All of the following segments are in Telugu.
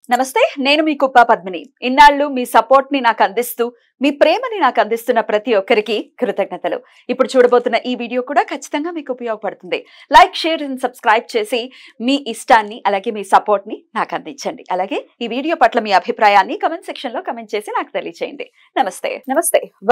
నమస్తే, నేను మీ కుప్ప పద్మిని. ఇన్నాళ్ళు మీ సపోర్ట్ ని నాకు అందిస్తూ, మీ ప్రేమని నాకు అందిస్తున్న ప్రతి ఒక్కరికి కృతజ్ఞతలు. ఇప్పుడు చూడబోతున్న ఈ వీడియో కూడా ఖచ్చితంగా మీకు ఉపయోగపడుతుంది. లైక్, షేర్ అండ్ సబ్స్క్రైబ్ చేసి మీ ఇష్టాన్ని అలాగే మీ సపోర్ట్ ని నాకు అందించండి. అలాగే ఈ వీడియో పట్ల మీ అభిప్రాయాన్ని కమెంట్ సెక్షన్ లో కమెంట్ చేసి నాకు తెలియజేయండి. నమస్తే,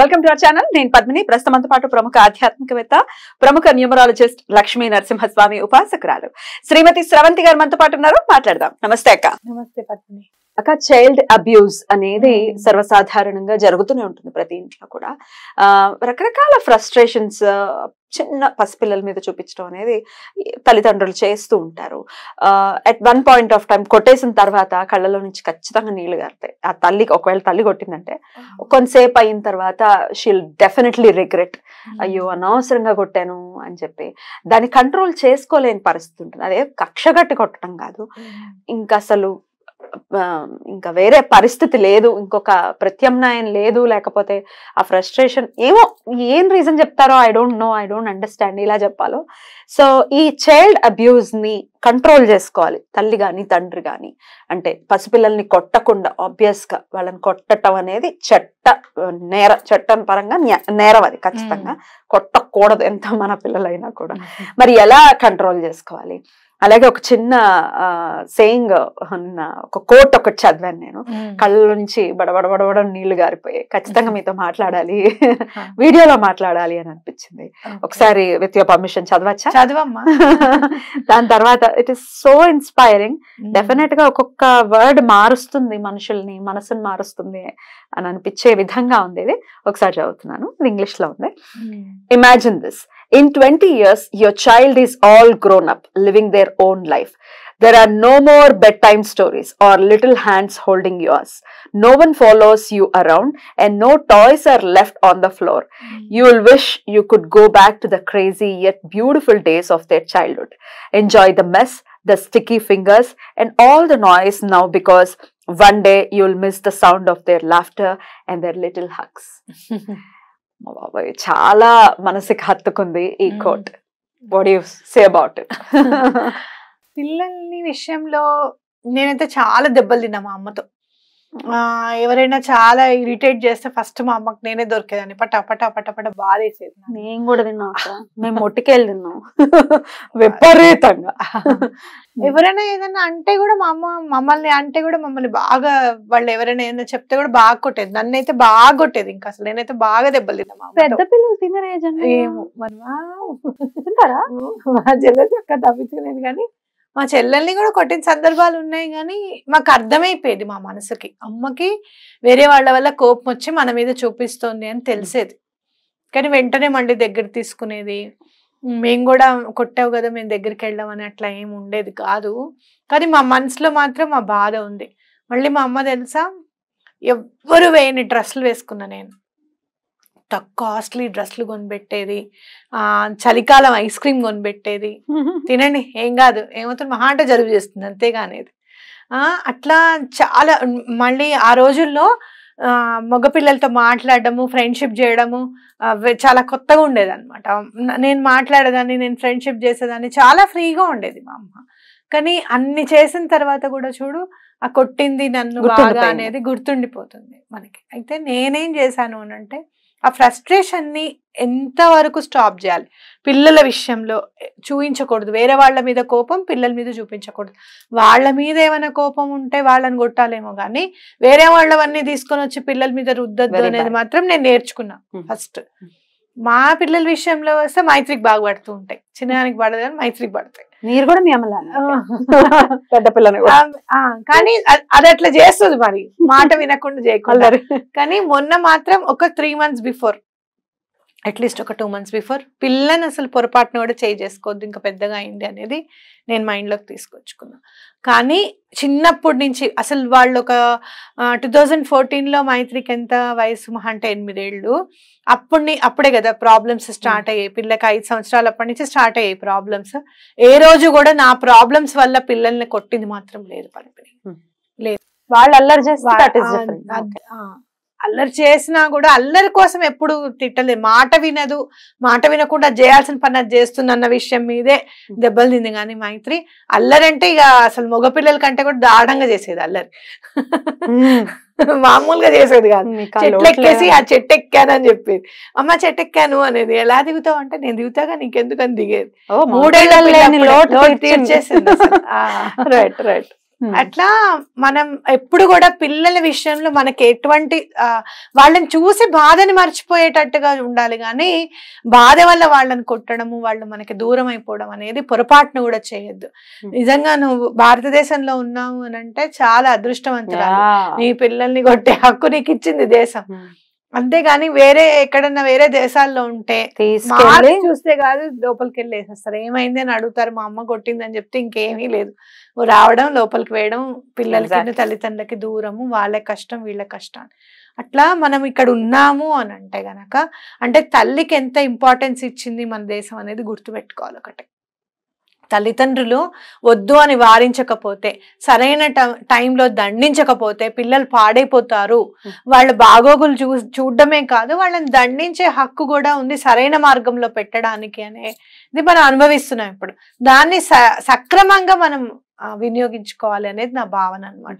వెల్కమ్ టు అవర్ ఛానల్. నేను పద్మిని. ప్రస్తుతంతో పాటు ప్రముఖ ఆధ్యాత్మికవేత్త, ప్రముఖ న్యూమరాలజిస్ట్ లక్ష్మీ నరసింహస్వామి ఉపాసకురాలు శ్రీమతి స్రవంతి గారు మనతో పాటు ఉన్నారు. మాట్లాడదాం. నమస్తే అక్క. నమస్తే పద్మిని. అక్క, చైల్డ్ అబ్యూస్ అనేది సర్వసాధారణంగా జరుగుతూనే ఉంటుంది ప్రతి ఇంట్లో కూడా. రకరకాల ఫ్రస్ట్రేషన్స్ చిన్న పసిపిల్లల మీద చూపించడం అనేది తల్లిదండ్రులు చేస్తూ ఉంటారు. At one point of time కొట్టేసిన తర్వాత కళ్ళలో నుంచి ఖచ్చితంగా నీళ్లు గారుతాయి. ఆ తల్లికి ఒకవేళ తల్లి కొట్టిందంటే కొంతసేపు అయిన తర్వాత షీల్ డెఫినెట్లీ రిగ్రెట్, అయ్యో అనవసరంగా కొట్టాను అని చెప్పి దాన్ని కంట్రోల్ చేసుకోలేని పరిస్థితి ఉంటుంది. అదే కక్షగట్టి కొట్టడం కాదు, ఇంకా అసలు ఇంకా వేరే పరిస్థితి లేదు, ఇంకొక ప్రత్యామ్నాయం లేదు, లేకపోతే ఆ ఫ్రస్ట్రేషన్ ఏం రీజన్ చెప్తారో ఐ డోంట్ అండర్స్టాండ్ ఇలా చెప్పాలో. సో ఈ చైల్డ్ అబ్యూస్ ని కంట్రోల్ చేసుకోవాలి తల్లి గాని తండ్రి గాని. అంటే పసిపిల్లల్ని కొట్టకుండా, ఆబ్వియస్ గా వాళ్ళని కొట్టడం అనేది చట్టం పరంగా నేరం, అది ఖచ్చితంగా కొట్టకూడదు ఎంత మన పిల్లలైనా కూడా. మరి ఎలా కంట్రోల్ చేసుకోవాలి? అలాగే ఒక చిన్న సేయింగ్, ఒక కోట్ ఒకటి చదివాను నేను, కళ్ళ నుంచి బడబడబడబడ నీళ్లు గారిపోయాయి. ఖచ్చితంగా మీతో మాట్లాడాలి, వీడియోలో మాట్లాడాలి అని అనిపించింది. ఒకసారి విత్ యువర్ పర్మిషన్ చదవచ్చా? చదవమ్మా. దాని తర్వాత it is so inspiring. Definite గా ఒక్కొక్క వర్డ్ మారుస్తుంది, మనుషుల్ని మనసుని మారుస్తుంది అని అనిపించే విధంగా ఉంది ఇది. ఒకసారి చదువుతున్నాను, ఇది ఇంగ్లీష్ లో ఉంది. Imagine this. In 20 years, your child is all grown up, living their own life. There are no more bedtime stories or little hands holding yours. No one follows you around and no toys are left on the floor. You will wish you could go back to the crazy yet beautiful days of their childhood. Enjoy the mess, the sticky fingers and all the noise now, because one day you will miss the sound of their laughter and their little hugs. బాబాయ్, చాలా మనసుకి హత్తుకుంది ఈ quote. What you say about it? పిల్లల్ని విషయంలో నేనైతే చాలా దెబ్బలు తిన్నా మా అమ్మతో. ఎవరైనా చాలా ఇరిటేట్ చేస్తే ఫస్ట్ మా అమ్మకి నేనే దొరికేదాన్ని. పట బాధేసేది. నేను కూడా తిన్నా, మేము మొట్టికెళ్ళి తిన్నాం విపరీతంగా. ఎవరైనా ఏదైనా అంటే కూడా మమ్మల్ని బాగా, వాళ్ళు ఎవరైనా ఏదైనా చెప్తే కూడా బాగా కొట్టేది. నన్ను అయితే బాగా కొట్టేది. ఇంకా అసలు నేనైతే బాగా దెబ్బలు తిన్నా. పెద్ద పిల్లలు తినరేజండి. ఏమో మరి మా చెల్లె చక్క తప్పించుకునేది, కానీ మా చెల్లెల్ని కూడా కొట్టిన సందర్భాలు ఉన్నాయి. కానీ మాకు అర్థమైపోయేది మా మనసుకి, అమ్మకి వేరే వాళ్ళ వల్ల కోపం వచ్చి మన మీద చూపిస్తోంది అని తెలిసేది. కానీ వెంటనే మళ్ళీ దగ్గర తీసుకునేది. మేము కూడా కొట్టావు కదా, మేము దగ్గరికి వెళ్ళామని అట్లా ఏమి ఉండేది కాదు. కానీ మా మనసులో మాత్రం మా బాధ ఉంది. మళ్ళీ మా అమ్మ తెలుసా, ఎవ్వరు వేయని డ్రెస్సులు వేసుకున్నా నేను. కాస్ట్లీ డ్రెస్సులు కొనిపెట్టేది, చలికాలం ఐస్ క్రీమ్ కొనిపెట్టేది. తినండి, ఏం కాదు, ఏమవుతుంది, మహా అంటే జలుబు చేస్తుంది అంతేగానేది. అట్లా చాలా. మళ్ళీ ఆ రోజుల్లో మగపిల్లలతో మాట్లాడడము, ఫ్రెండ్షిప్ చేయడము చాలా కొత్తగా ఉండేది అనమాట. నేను మాట్లాడేదాన్ని, నేను ఫ్రెండ్షిప్ చేసేదాన్ని, చాలా ఫ్రీగా ఉండేది మా అమ్మ. కానీ అన్ని చేసిన తర్వాత కూడా చూడు, ఆ కొట్టింది నన్ను బాగా అనేది గుర్తుండిపోతుంది మనకి. అయితే నేనేం చేశాను అని అంటే, ఆ ఫ్రస్ట్రేషన్ ని ఎంతవరకు స్టాప్ చేయాలి. పిల్లల విషయంలో చూపించకూడదు, వేరే వాళ్ళ మీద కోపం పిల్లల మీద చూపించకూడదు. వాళ్ళ మీద ఏమైనా కోపం ఉంటే వాళ్ళని కొట్టాలేమో, కానీ వేరే వాళ్ళవన్నీ తీసుకొని వచ్చి పిల్లల మీద రుద్దద్దు అనేది మాత్రం నేను నేర్చుకున్నా ఫస్ట్. మా పిల్లల విషయంలో వస్తే మైత్రికి బాగా పడుతూ ఉంటాయి. చిన్నదానికి పడదు కానీ మైత్రికి పడతాయి. మీరు కూడా మీ అమ్మలా పెద్ద పిల్లని, కానీ అది అట్లా చేస్తుంది మరి, మాట వినకుండా చేయకుండా. కానీ మొన్న మాత్రం ఒక 3 months బిఫోర్, అట్లీస్ట్ ఒక 2 months బిఫోర్, పిల్లని అసలు పొరపాటును కూడా చేసుకోవద్దు, ఇంకా పెద్దగా అయింది అనేది నేను మైండ్లోకి తీసుకొచ్చుకున్నా. కానీ చిన్నప్పటి నుంచి అసలు వాళ్ళు ఒక 2014లో మైత్రికి ఎంత వయసు, మహా అంటే 8 ఏళ్ళు. అప్పుడే కదా ప్రాబ్లమ్స్ స్టార్ట్ అయ్యాయి. పిల్లకి 5 సంవత్సరాలు అప్పటి నుంచి స్టార్ట్ అయ్యాయి ప్రాబ్లమ్స్. ఏ రోజు కూడా నా ప్రాబ్లమ్స్ వల్ల పిల్లల్ని కొట్టింది మాత్రం లేదు, పనిపని లేదు. వాళ్ళు అల్లరి చేస్తే అల్లరి చేసినా కూడా అల్లరి కోసం ఎప్పుడు తిట్టలేదు. మాట వినదు, మాట వినకుండా చేయాల్సిన పని అది చేస్తుందన్న విషయం మీదే దెబ్బలు తింది. కానీ మైత్రి అల్లరి అంటే ఇక అసలు మగపిల్లల కంటే కూడా దారుణంగా చేసేది అల్లరి. మామూలుగా చేసేది కాదు. చెట్లు ఎక్కేసి ఆ చెట్టు ఎక్కానని చెప్పేది. అమ్మ చెట్టు ఎక్కాను అనేది. ఎలా దిగుతావు అంటే నేను దిగుతాగా నీకెందుకని దిగేది. 3 ఏళ్ళ తీర్చేసింది. అట్లా మనం ఎప్పుడు కూడా పిల్లల విషయంలో మనకి ఎటువంటి వాళ్ళని చూసి బాధని మర్చిపోయేటట్టుగా ఉండాలి, కానీ బాధ వల్ల వాళ్ళని కొట్టడము, వాళ్ళు మనకి దూరం అయిపోవడం అనేది పొరపాటును కూడా చేయొద్దు. నిజంగా నువ్వు భారతదేశంలో ఉన్నావు అని అంటే చాలా అదృష్టవంతురాలు. నీ పిల్లల్ని కొట్టే హక్కు నీకు ఇచ్చింది దేశం. అంతేగాని ఎక్కడన్నా వేరే దేశాల్లో ఉంటే చూస్తే కాదు లోపలికి వెళ్ళి వేసేస్తారు. ఏమైంది అని అడుగుతారు, మా అమ్మ కొట్టింది అని చెప్తే ఇంకేమీ లేదు, రావడం లోపలికి వేయడం, పిల్లలకి తల్లిదండ్రులకి దూరము, వాళ్ళ కష్టం వీళ్ళ కష్టం. అట్లా మనం ఇక్కడ ఉన్నాము అని అంటే గనక అంటే తల్లికి ఎంత ఇంపార్టెన్స్ ఇచ్చింది మన దేశం అనేది గుర్తుపెట్టుకోవాలి. ఒకటి, తల్లిదండ్రులు వద్దు అని వారించకపోతే, సరైన టైంలో దండించకపోతే పిల్లలు పాడైపోతారు. వాళ్ళ బాగోగులు చూడడమే కాదు, వాళ్ళని దండించే హక్కు కూడా ఉంది సరైన మార్గంలో పెట్టడానికి అనేది మనం అనుభవిస్తున్నాం ఇప్పుడు. దాన్ని సక్రమంగా మనం వినియోగించుకోవాలి అనేది నా భావన అనమాట.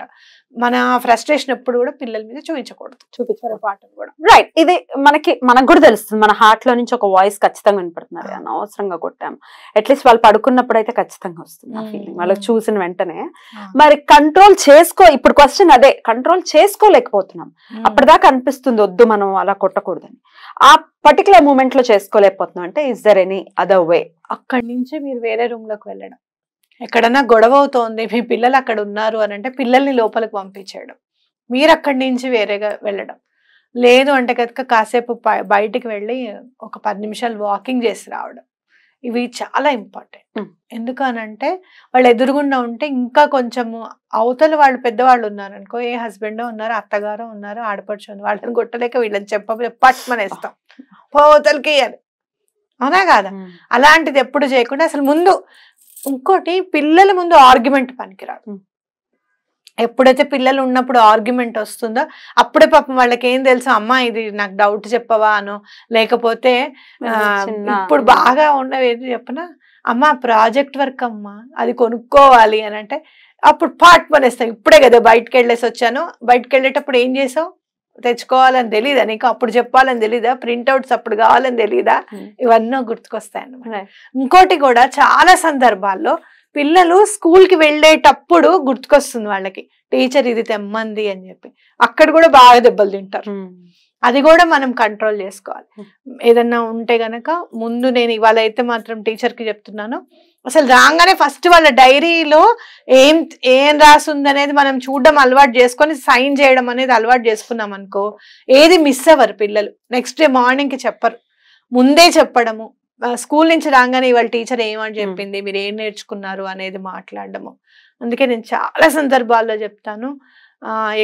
మన ఫ్రస్ట్రేషన్ ఎప్పుడు కూడా పిల్లల మీద చూపించకూడదు, చూపించారు పాటలు కూడా. రైట్, ఇది మనకు కూడా తెలుస్తుంది. మన హార్ట్ లో నుంచి ఒక వాయిస్ ఖచ్చితంగా వినపడుతున్నారు, అనవసరంగా కొట్టాము. అట్లీస్ట్ వాళ్ళు పడుకున్నప్పుడు అయితే ఖచ్చితంగా వస్తుంది ఆ ఫీలింగ్ వాళ్ళకి చూసిన వెంటనే. మరి కంట్రోల్ ఇప్పుడు క్వశ్చన్ అదే, కంట్రోల్ చేసుకోలేకపోతున్నాం. అప్పటిదాకా అనిపిస్తుంది వద్దు మనం అలా కొట్టకూడదని, ఆ పర్టికులర్ మూమెంట్ లో చేసుకోలేకపోతున్నాం అంటే is there any other way? అక్కడి నుంచి మీరు వేరే రూమ్ లోకి వెళ్ళడం, ఎక్కడన్నా గొడవ అవుతోంది, మీ పిల్లలు అక్కడ ఉన్నారు అని అంటే పిల్లల్ని లోపలికి పంపించేయడం, మీరు అక్కడి నుంచి వేరేగా వెళ్ళడం. లేదు అంటే కనుక కాసేపు బయటికి వెళ్ళి ఒక 10 నిమిషాలు వాకింగ్ చేసి రావడం. ఇవి చాలా ఇంపార్టెంట్. ఎందుకనంటే వాళ్ళు ఎదురుగుండా ఉంటే ఇంకా కొంచెము అవతల వాళ్ళు పెద్దవాళ్ళు ఉన్నారు అనుకో, ఏ హస్బెండో ఉన్నారు, అత్తగారో ఉన్నారు, ఆడపడుచు ఉన్నారు, వాళ్ళని కొట్టలేక వీళ్ళని పట్మనేస్తాం పోతలకి అని, అవునా కాదా? అలాంటిది ఎప్పుడు చేయకుండా అసలు ముందు. ఇంకోటి, పిల్లల ముందు ఆర్గ్యుమెంట్ పనికిరాదు. ఎప్పుడైతే పిల్లలు ఉన్నప్పుడు ఆర్గ్యుమెంట్ వస్తుందో అప్పుడే పాపం వాళ్ళకి ఏం తెలుసు, అమ్మా ఇది నాకు డౌట్ చెప్పవా అనో, లేకపోతే ఇప్పుడు బాగా ఉన్నవి ఏది చెప్పనా, అమ్మా ప్రాజెక్ట్ వర్క్ అమ్మా అది కొనుక్కోవాలి అని అంటే అప్పుడు పాట్ పనేస్తాం. ఇప్పుడే కదా బయటకు వెళ్ళేసి వచ్చాను, బయటకు వెళ్ళేటప్పుడు ఏం చేసావు, తెచ్చుకోవాలని తెలీదా నీకు, అప్పుడు చెప్పాలని తెలీదా, ప్రింట్అవుట్స్ అప్పుడు కావాలని తెలీదా, ఇవన్నీ గుర్తుకొస్తాయి అన్నమాట. ఇంకోటి కూడా చాలా సందర్భాల్లో పిల్లలు స్కూల్ కి వెళ్ళేటప్పుడు గుర్తుకొస్తుంది వాళ్ళకి, టీచర్ ఇది తెమ్మంది అని చెప్పి, అక్కడ కూడా బాగా దెబ్బలు తింటారు. అది కూడా మనం కంట్రోల్ చేసుకోవాలి. ఏదన్నా ఉంటే గనక ముందు, నేను ఇవాళ అయితే మాత్రం టీచర్ కి చెప్తున్నాను, అసలు రాగానే ఫస్ట్ వాళ్ళ డైరీలో ఏం రాసుంది అనేది మనం చూడడం అలవాటు చేసుకొని సైన్ చేయడం అనేది అలవాటు చేసుకున్నాం అనుకో, ఏది మిస్ అవ్వరు పిల్లలు. నెక్స్ట్ డే మార్నింగ్ కి చెప్పరు, ముందే చెప్పడము. స్కూల్ నుంచి రాగానే ఇవాళ టీచర్ ఏమని చెప్పింది, మీరు ఏం నేర్చుకున్నారు అనేది మాట్లాడడము. అందుకే నేను చాలా సందర్భాల్లో చెప్తాను,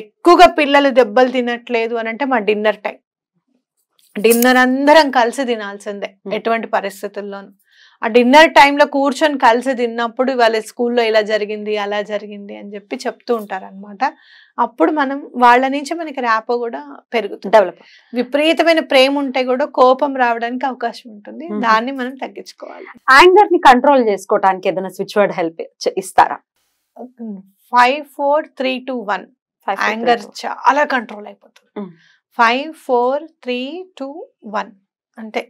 ఎక్కువగా పిల్లలు దెబ్బలు తినట్లేదు అని అంటే మా డిన్నర్ టైం. డిన్నర్ అందరం కలిసి తినాల్సిందే ఎటువంటి పరిస్థితుల్లోనూ. ఆ డిన్నర్ టైంలో కూర్చొని కలిసి తిన్నప్పుడు వాళ్ళ స్కూల్లో ఇలా జరిగింది అలా జరిగింది అని చెప్పి చెప్తూ ఉంటారు అనమాట. అప్పుడు మనం వాళ్ళ నుంచి మనకి ర్యాపో కూడా పెరుగుతుంది, డెవలప్. విపరీతమైన ప్రేమ ఉంటే కూడా కోపం రావడానికి అవకాశం ఉంటుంది, దాన్ని మనం తగ్గించుకోవాలి. యాంగర్ ని కంట్రోల్ చేసుకోవడానికి ఏదైనా స్విచ్ వర్డ్ హెల్ప్ ఇస్తారా? 5 4 3 2 1 యాంగర్ చాలా కంట్రోల్ అయిపోతుంది. 5 4 3 2 1 అంతే,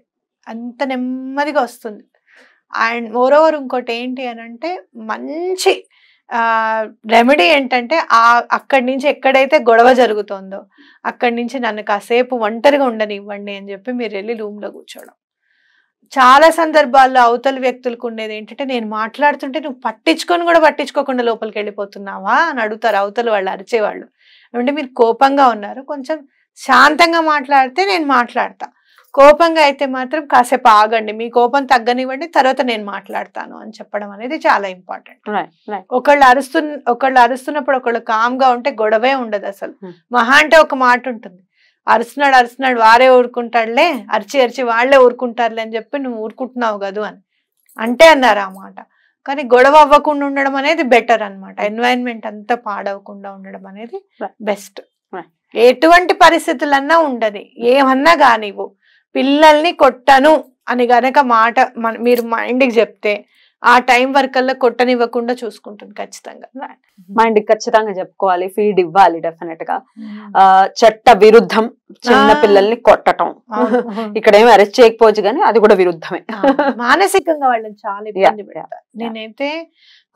అంత నెమ్మదిగా వస్తుంది. అండ్ మోరోవర్ ఇంకోటి ఏంటి అని అంటే మంచి రెమెడీ ఏంటంటే, అక్కడి నుంచి ఎక్కడైతే గొడవ జరుగుతుందో అక్కడి నుంచి నన్ను కాసేపు ఒంటరిగా ఉండనివ్వండి అని చెప్పి మీరు వెళ్ళి రూమ్లో కూర్చోవడం. చాలా సందర్భాల్లో అవతల వ్యక్తులకు ఉండేది ఏంటంటే, నేను మాట్లాడుతుంటే నువ్వు పట్టించుకోకుండా లోపలికి వెళ్ళిపోతున్నావా అని అడుగుతారు అవతల వాళ్ళు, అరిచేవాళ్ళు. అంటే మీరు కోపంగా ఉన్నారు, కొంచెం శాంతంగా మాట్లాడితే నేను మాట్లాడతా, కోపంగా అయితే మాత్రం కాసేపు ఆగండి, మీ కోపం తగ్గనివ్వండి, తర్వాత నేను మాట్లాడతాను అని చెప్పడం అనేది చాలా ఇంపార్టెంట్. ఒకళ్ళు అరుస్తున్నప్పుడు ఒకళ్ళు కామ్గా ఉంటే గొడవే ఉండదు అసలు. మహా అంటే ఒక మాట ఉంటుంది, అరుస్తున్నాడు వారే ఊరుకుంటాడులే, అరిచి వాళ్లే ఊరుకుంటారులే అని చెప్పి నువ్వు ఊరుకుంటున్నావు కదా అని అంటే అన్నారు ఆ మాట. కానీ గొడవ అవ్వకుండా ఉండడం అనేది బెటర్ అనమాట. ఎన్వైరన్మెంట్ అంతా పాడవకుండా ఉండడం అనేది బెస్ట్. ఎటువంటి పరిస్థితులన్నా ఉండని, ఏమన్నా కానివ్వు, పిల్లల్ని కొట్టను అని గనక మాట మీరు మైండ్కి చెప్తే ఆ టైం వరకల్లా కొట్టనివ్వకుండా చూసుకుంటుంది ఖచ్చితంగా. మైండ్ ఖచ్చితంగా చెప్పుకోవాలి, ఫీడ్ ఇవ్వాలి డెఫినెట్ గా. చట్ట విరుద్ధం చిన్న పిల్లల్ని కొట్టడం. ఇక్కడ ఏమి అరెస్ట్ చేయకపోవచ్చు కానీ అది కూడా విరుద్ధమే. మానసికంగా వాళ్ళని చాలా ఇబ్బంది పెడతారు. నేనైతే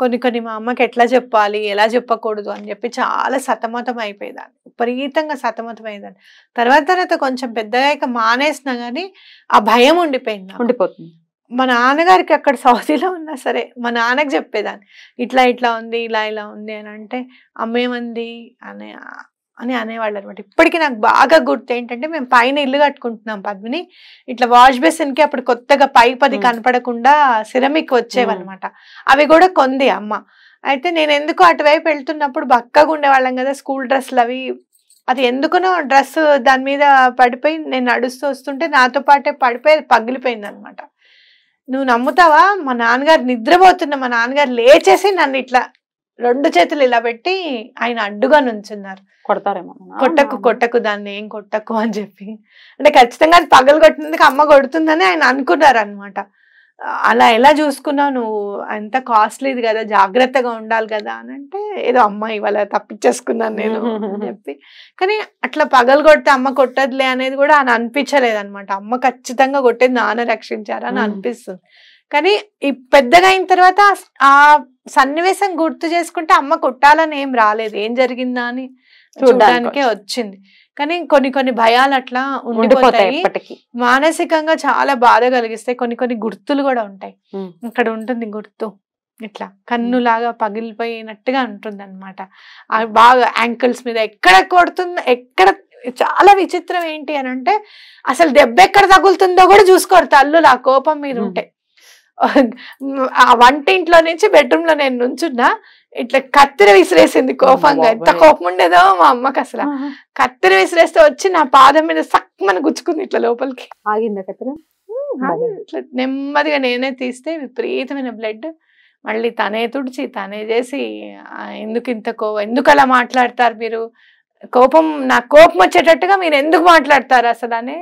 కొన్ని మా అమ్మకి ఎట్లా చెప్పాలి, ఎలా చెప్పకూడదు అని చెప్పి చాలా సతమతం అయిపోయేదాన్ని, విపరీతంగా సతమతం అయ్యేదాన్ని. తర్వాత కొంచెం పెద్దగా ఇక మానేసినా గానీ ఆ భయం ఉండిపోతుంది. మా నాన్నగారికి అక్కడ సౌదీలో ఉన్నా సరే మా నాన్నకి చెప్పేదాన్ని, ఇట్లా ఉంది, ఇలా ఉంది అని అంటే అమ్మేమంది అని అనేవాళ్ళు అనమాట. ఇప్పటికీ నాకు బాగా గుర్తు ఏంటంటే, మేము పైన ఇల్లు కట్టుకుంటున్నాం పద్మిని, ఇట్లా వాష్ బేసిన్ కి అప్పుడు కొత్తగా పైప్ అది కనపడకుండా సిరమిక్ వచ్చేవన్నమాట, అవి కూడా కొంది అమ్మ. అయితే నేను ఎందుకో అటువైపు వెళ్తున్నప్పుడు బక్కగా ఉండేవాళ్ళం కదా, స్కూల్ డ్రెస్సులు అవి, అది ఎందుకునో డ్రెస్ దాని మీద పడిపోయి నేను నడుస్తూ వస్తుంటే నాతో పాటే పడిపోయి పగిలిపోయింది అనమాట. నువ్వు నమ్ముతావా, మా నాన్నగారు నిద్రపోతున్న మా నాన్నగారు లేచేసి నన్ను ఇట్లా 2 చేతులు ఇలా పెట్టి ఆయన అడ్డుగా నుంచున్నారు. కొడతారేమో, కొట్టకు దాన్ని, ఏం కొట్టకు అని చెప్పి. అంటే ఖచ్చితంగా అది పగలు కొట్టినందుకు అమ్మ కొడుతుందని ఆయన అనుకున్నారు అనమాట. అలా ఎలా చూసుకున్నావు నువ్వు, అంత కాస్ట్లీది కదా, జాగ్రత్తగా ఉండాలి కదా అని అంటే, ఏదో అమ్మ ఇవాళ తప్పించేసుకున్నాను నేను అని చెప్పి. కానీ అట్లా పగలు కొడితే అమ్మ కొట్టదులే అనేది కూడా అని అనిపించలేదు అనమాట. అమ్మ ఖచ్చితంగా కొట్టేది నాన్న రక్షించారా అని అనిపిస్తుంది. కానీ ఈ పెద్దగా అయిన తర్వాత ఆ సన్నివేశం గుర్తు చేసుకుంటే అమ్మ కొట్టాలని ఏం రాలేదు, ఏం జరిగిందా అని చూడడానికే వచ్చింది. కానీ కొన్ని భయాలు అట్లా ఉండిపోతాయి, మానసికంగా చాలా బాధ కలిగిస్తాయి. కొన్ని గుర్తులు కూడా ఉంటాయి. ఇక్కడ ఉంటుంది గుర్తు, ఇట్లా కన్నులాగా పగిలిపోయినట్టుగా ఉంటుంది అనమాట. బాగా యాంకిల్స్ మీద ఎక్కడ కొడుతుందో, ఎక్కడ చాలా విచిత్రం ఏంటి అని అంటే, అసలు దెబ్బ ఎక్కడ తగులుతుందో కూడా చూసుకోరు తల్లులు ఆ కోపం మీద ఉంటే. ఆ వంటింట్లో నుంచి బెడ్రూమ్ లో నేను నుంచున్నా, ఇట్లా కత్తిరి విసిరేసింది కోపంగా. ఎంత కోపం ఉండేదో మా అమ్మకి అసలు. కత్తిరి విసిరేస్తే వచ్చి నా పాదం మీద సక్కమని గుచ్చుకుంది ఇట్లా లోపలికి. ఆగిందా కత్తిరి? ఇట్లా నెమ్మదిగా నేనే తీస్తే విపరీతమైన బ్లడ్. మళ్ళీ తనే తుడిచి తనే చేసి, ఎందుకు అలా మాట్లాడతారు మీరు, నాకు కోపం వచ్చేటట్టుగా మీరు ఎందుకు మాట్లాడతారు అసలు అని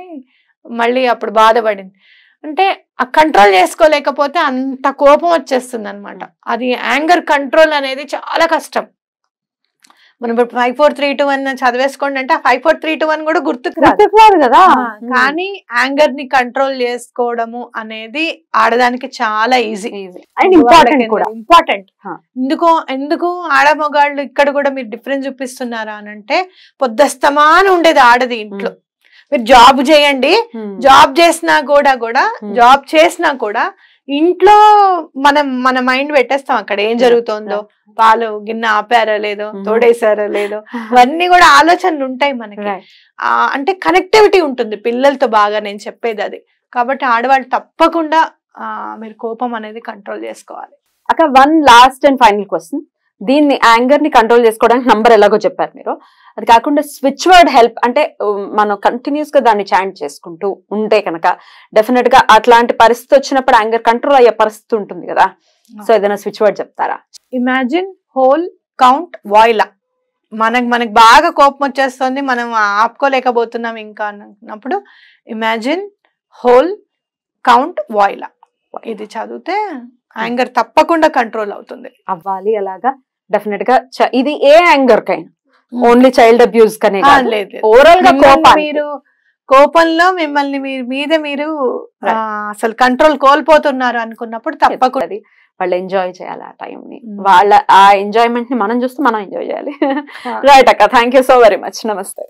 మళ్ళీ అప్పుడు బాధపడింది. అంటే ఆ కంట్రోల్ చేసుకోలేకపోతే అంత కోపం వచ్చేస్తుంది అనమాట. అది యాంగర్ కంట్రోల్ అనేది చాలా కష్టం. మనం ఇప్పుడు 5 4 3 2 1 చదివేసుకోండి అంటే 5 4 3 2 1 కూడా గుర్తుకు రాదు కదా. కానీ యాంగర్ ని కంట్రోల్ చేసుకోవడము అనేది ఆడదానికి చాలా ఈజీ అండ్ ఇంపార్టెంట్. ఎందుకు ఆడమగాళ్ళు ఇక్కడ కూడా మీరు డిఫరెన్స్ చూపిస్తున్నారా అని అంటే, పొద్దస్తమానం ఉండేది ఆడది ఇంట్లో. మీరు జాబ్ చేయండి, జాబ్ చేసినా కూడా ఇంట్లో మన మైండ్ పెట్టేస్తాం అక్కడ ఏం జరుగుతుందో, పాలు గిన్నె ఆపారో లేదో, తోడేసారో లేదో, అవన్నీ కూడా ఆలోచనలు ఉంటాయి మనకి. అంటే కనెక్టివిటీ ఉంటుంది పిల్లలతో బాగా, నేను చెప్పేది అది. కాబట్టి ఆడవాళ్ళు తప్పకుండా మీరు కోపం అనేది కంట్రోల్ చేసుకోవాలి. అక్క, 1 లాస్ట్ అండ్ ఫైనల్ క్వశ్చన్. దీన్ని యాంగర్ ని కంట్రోల్ చేసుకోవడానికి నంబర్ ఎలాగో చెప్పారు మీరు, అది కాకుండా స్విచ్ వర్డ్ హెల్ప్ అంటే మనం కంటిన్యూస్ గా దాన్ని చాంట్ చేసుకుంటూ ఉంటే కనుక డెఫినెట్ గా అట్లాంటి పరిస్థితి వచ్చినప్పుడు యాంగర్ కంట్రోల్ అయ్యే పరిస్థితి ఉంటుంది కదా. సో ఏదైనా స్విచ్ వర్డ్ చెప్తారా? Imagine, whole, count, voila. మనకు బాగా కోపం వచ్చేస్తుంది, మనం ఆపుకోలేకపోతున్నాం ఇంకా అన్నప్పుడు ఇమాజిన్, హోల్, కౌంట్, వాయిలా ఇది చదివితే యాంగర్ తప్పకుండా కంట్రోల్ అవ్వాలి. అలాగా డెఫినెట్ గా ఇది ఏ యాంగర్ కైనా, ఓన్లీ చైల్డ్ అబ్యూస్ కనే కాదు, ఓవరాల్ గా మీరు కోపంలో మిమ్మల్ని మీరు అసలు కంట్రోల్ కోల్పోతున్నారు అనుకున్నప్పుడు తప్పకుండా వాళ్ళు ఎంజాయ్ చేయాలి ఆ టైం ని. వాళ్ళ ఆ ఎంజాయ్మెంట్ ని మనం చూస్తూ మనం ఎంజాయ్ చేయాలి. రైట్ అక్క, thank you so very much. నమస్తే.